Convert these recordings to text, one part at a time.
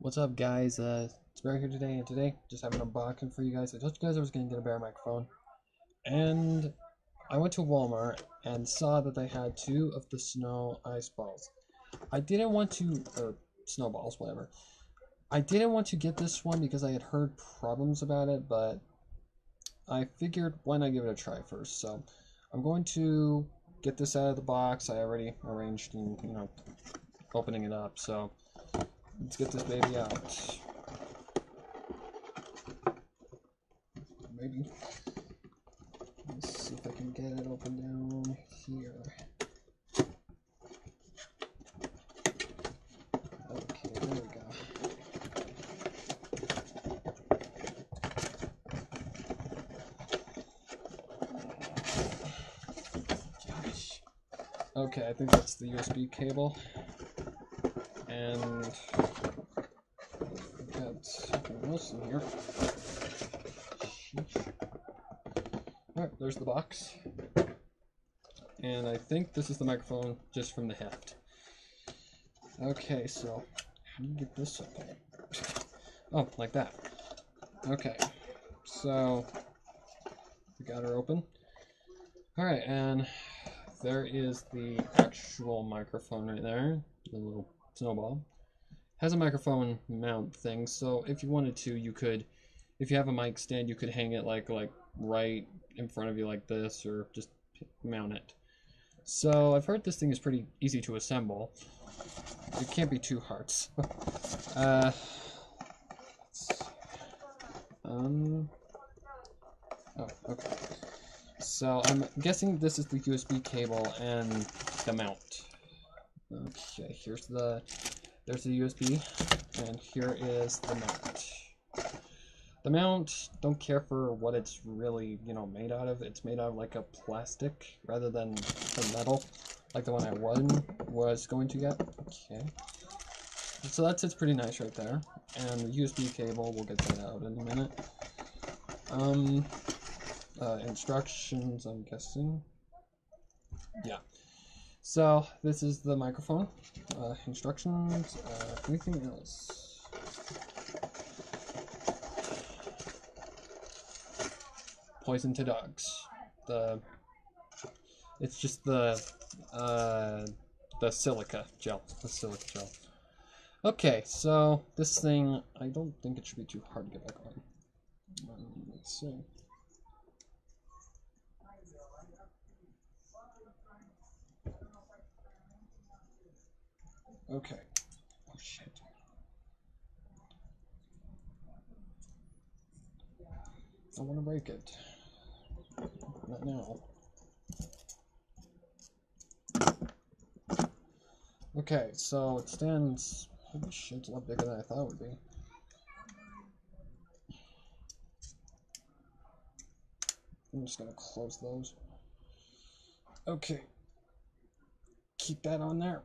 What's up, guys? It's Bear here today, and today just having an unboxing for you guys. I told you guys I was going to get a Bear microphone, and I went to Walmart and saw that they had two of the snow ice balls. I didn't want to, or snowballs, whatever. I didn't want to get this one because I had heard problems about it, but I figured why not give it a try first. So I'm going to get this out of the box. I already arranged, opening it up. So let's get this baby out. Maybe. Let's see if I can get it open down here. Okay, there we go. Gosh. Okay, I think that's the USB cable. And I've got something else in here. Alright, there's the box. And I think this is the microphone just from the heft. Okay, so how do you get this open? Oh, like that. Okay, so we got her open. Alright, and there is the actual microphone right there, the little snowball. Has a microphone mount thing, so if you wanted to, you could, if you have a mic stand, you could hang it like right in front of you like this, or just mount it. So I've heard this thing is pretty easy to assemble. It can't be too hard. Oh, okay. So I'm guessing this is the USB cable and the mount. Okay, there's the USB, and here is the mount. The mount, don't care for what it's really, made out of. It's made out of like a plastic rather than the metal, like the one I was going to get. Okay. So that sits pretty nice right there. And the USB cable, we'll get that out in a minute. Instructions, I'm guessing. Yeah. So this is the microphone. Instructions, anything else? Poison to dogs. It's just the silica gel. The silica gel. Okay, so this thing, I don't think it should be too hard to get back on. Let's see. Okay. Oh shit. I want to break it. Not now. Okay, so it stands. Holy shit, it's a lot bigger than I thought it would be. I'm just gonna close those. Okay. Keep that on there.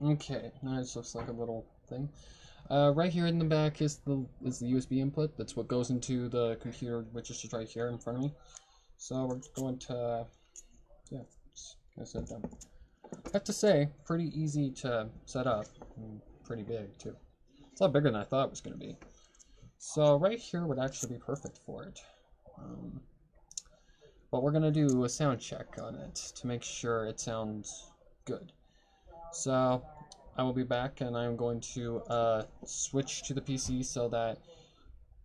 Okay, now it looks like a little thing. Right here in the back is the USB input. That's what goes into the computer, which is just right here in front of me. So we're going to, yeah, just gonna set it down. I have to say, pretty easy to set up, and pretty big too. It's a lot bigger than I thought it was going to be. So right here would actually be perfect for it. But we're going to do a sound check on it to make sure it sounds good. So I will be back, and I'm going to switch to the PC so that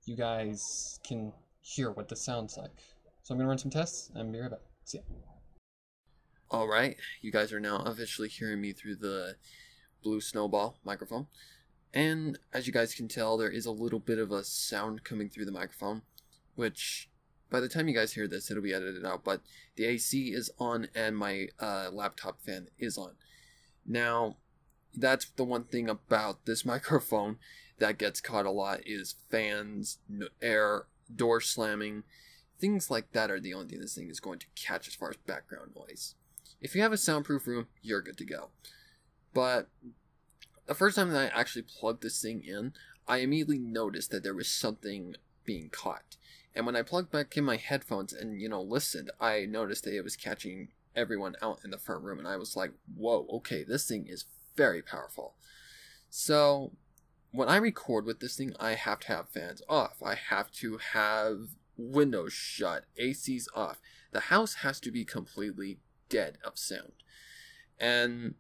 you guys can hear what this sounds like. So I'm going to run some tests, and be right back. See ya. Alright, you guys are now officially hearing me through the blue snowball microphone. And as you guys can tell, there is a little bit of a sound coming through the microphone, which by the time you guys hear this, it'll be edited out. But the AC is on, and my laptop fan is on. Now, that's the one thing about this microphone that gets caught a lot is fans, air, door slamming. Things like that are the only thing this thing is going to catch as far as background noise. If you have a soundproof room, you're good to go. But the first time that I actually plugged this thing in, I immediately noticed that there was something being caught. And when I plugged back in my headphones and, listened, I noticed that it was catching everyone out in the front room. And I was like, whoa, okay, this thing is very powerful. So when I record with this thing, I have to have fans off. I have to have windows shut, ACs off. The house has to be completely dead of sound. And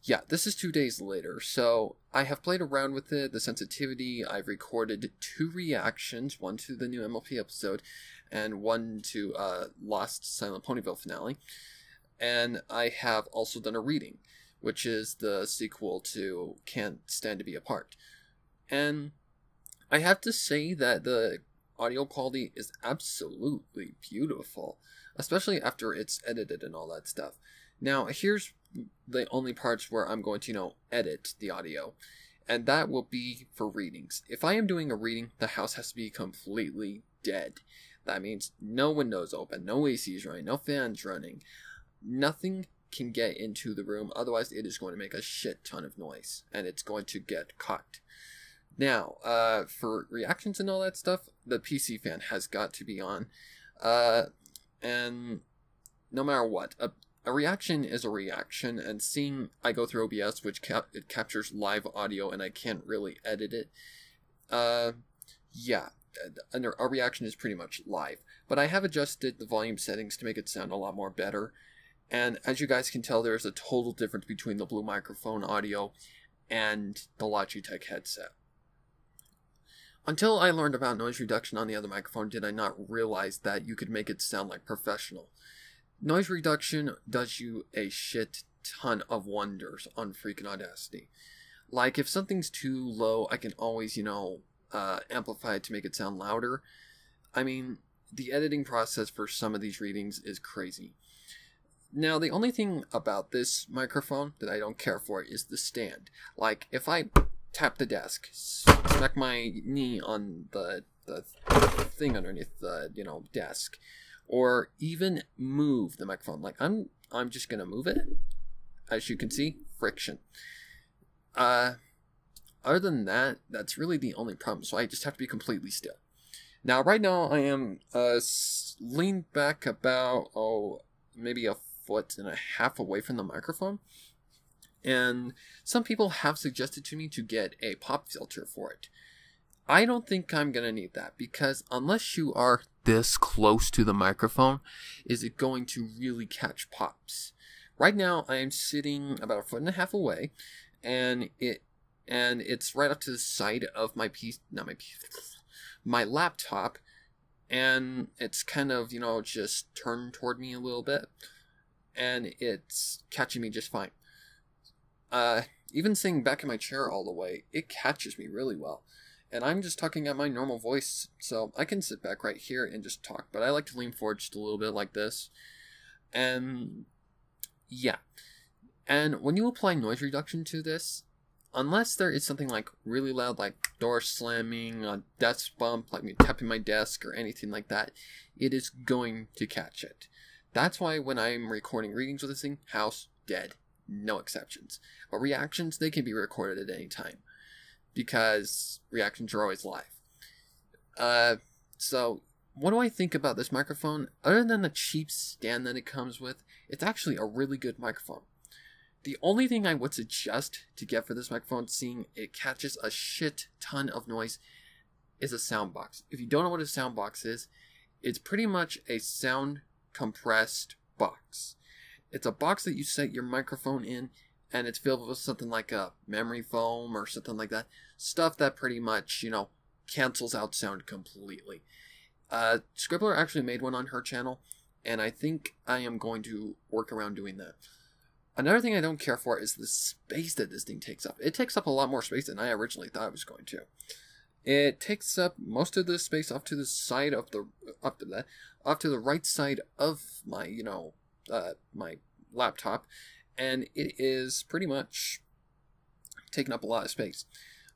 yeah, this is 2 days later, so I have played around with it, the sensitivity. I've recorded 2 reactions, one to the new MLP episode, and one to Lost Silent Ponyville finale. And I have also done a reading, which is the sequel to Can't Stand to Be Apart. And I have to say that the audio quality is absolutely beautiful, especially after it's edited and all that stuff. Now, here's the only parts where I'm going to, edit the audio, and that will be for readings. If I am doing a reading, the house has to be completely dead. That means no windows open, no ACs running, no fans running. Nothing can get into the room, otherwise it is going to make a shit ton of noise, and it's going to get caught. Now, for reactions and all that stuff, the PC fan has got to be on. And no matter what, a reaction is a reaction, and seeing I go through OBS, which it captures live audio, and I can't really edit it. Yeah, a reaction is pretty much live. But I have adjusted the volume settings to make it sound a lot more better. And as you guys can tell, there's a total difference between the Blue microphone audio and the Logitech headset. Until I learned about noise reduction on the other microphone, did I not realize that you could make it sound like professional. Noise reduction does you a shit ton of wonders on freaking Audacity. Like, if something's too low, I can always, amplify it to make it sound louder. I mean, the editing process for some of these readings is crazy. Now, the only thing about this microphone that I don't care for is the stand. Like, if I tap the desk, smack my knee on the thing underneath the, desk, or even move the microphone. Like, I'm just gonna move it. As you can see, friction. Other than that, that's really the only problem. So I just have to be completely still. Now, right now, I am leaned back about, maybe 1.5 feet away from the microphone. And some people have suggested to me to get a pop filter for it. I don't think I'm going to need that, because unless you are this close to the microphone, is it going to really catch pops? Right now, I am sitting about 1.5 feet away, and it's right up to the side of my laptop, and it's kind of, just turned toward me a little bit, and it's catching me just fine. Even sitting back in my chair all the way, it catches me really well. And I'm just talking at my normal voice, so I can sit back right here and just talk. But I like to lean forward just a little bit like this. And yeah. And when you apply noise reduction to this, unless there is something like really loud, like door slamming, a desk bump, like me tapping my desk or anything like that, it is going to catch it. That's why when I'm recording readings with this thing, house dead. No exceptions. But reactions, they can be recorded at any time, because reactions are always live. So what do I think about this microphone? Other than the cheap stand that it comes with, it's actually a really good microphone. The only thing I would suggest to get for this microphone, seeing it catches a shit ton of noise, is a sound box. If you don't know what a sound box is, it's pretty much a sound compressed box. It's a box that you set your microphone in, and it's filled with something like a memory foam or something like that. Stuff that pretty much, cancels out sound completely. Scribbler actually made one on her channel, and I think I am going to work around doing that. Another thing I don't care for is the space that this thing takes up. It takes up a lot more space than I originally thought it was going to. It takes up most of the space off to the side of off to the right side of my, my laptop, and it is pretty much taking up a lot of space.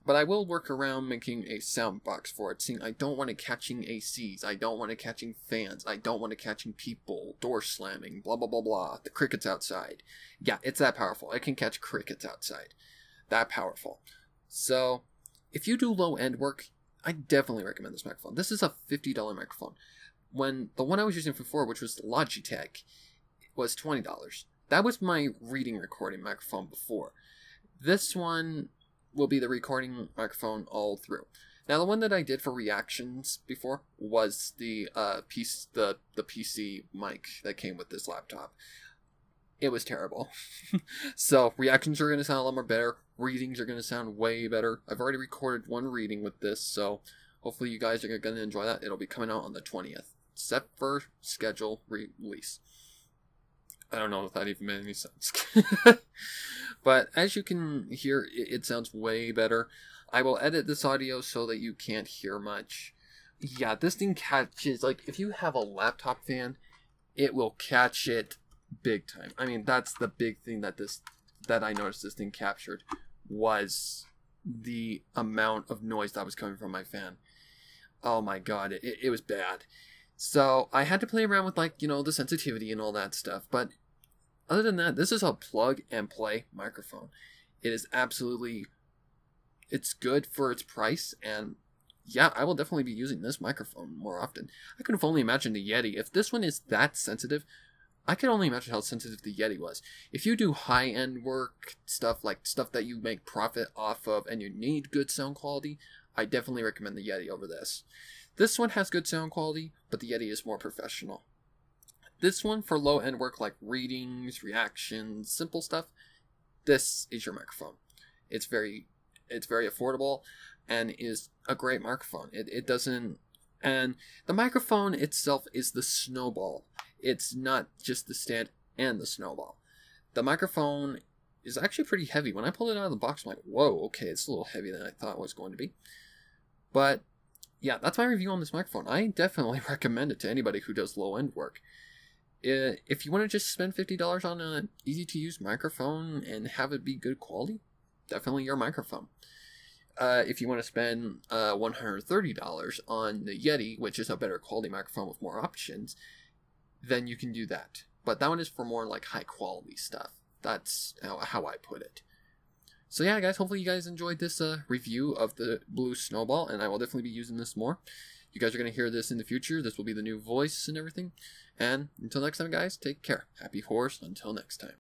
But I will work around making a sound box for it, seeing I don't want it catching ACs, I don't want it catching fans, I don't want it catching people, door slamming, blah blah blah blah, the crickets outside. Yeah, it's that powerful. It can catch crickets outside. That powerful. So, if you do low-end work, I definitely recommend this microphone. This is a $50 microphone. When the one I was using before, which was Logitech, was $20. That was my reading recording microphone before. This one will be the recording microphone all through. Now, the one that I did for reactions before was the PC mic that came with this laptop. It was terrible. So, reactions are going to sound a lot more better. Readings are going to sound way better. I've already recorded one reading with this, so hopefully you guys are going to enjoy that. It'll be coming out on the 20th. Set for schedule release. I don't know if that even made any sense. But as you can hear, it sounds way better. I will edit this audio so that you can't hear much. Yeah, this thing catches, like, if you have a laptop fan, it will catch it big time. I mean, that's the big thing that I noticed this thing captured, was the amount of noise that was coming from my fan. Oh my god, it was bad. So I had to play around with, like, you know, the sensitivity and all that stuff. But other than that, this is a plug and play microphone. It is absolutely, it's good for its price. And yeah, I will definitely be using this microphone more often. I could have only imagined the Yeti. If this one is that sensitive, I can only imagine how sensitive the Yeti was. If you do high-end work, stuff that you make profit off of, and you need good sound quality, I definitely recommend the Yeti over this. This one has good sound quality, but the Yeti is more professional. This one, for low-end work like readings, reactions, simple stuff, this is your microphone. It's very affordable and is a great microphone. It doesn't... And the microphone itself is the snowball. It's not just the stand and the snowball. The microphone is actually pretty heavy. When I pulled it out of the box, I'm like, whoa, okay, it's a little heavier than I thought it was going to be. But yeah, that's my review on this microphone. I definitely recommend it to anybody who does low-end work. If you want to just spend $50 on an easy-to-use microphone and have it be good quality, definitely your microphone. If you want to spend $130 on the Yeti, which is a better quality microphone with more options, then you can do that. But that one is for more like high-quality stuff. That's how I put it. So yeah, guys, hopefully you guys enjoyed this review of the Blue Snowball, and I will definitely be using this more. You guys are going to hear this in the future. This will be the new voice and everything. And until next time, guys, take care. Happy horse until next time.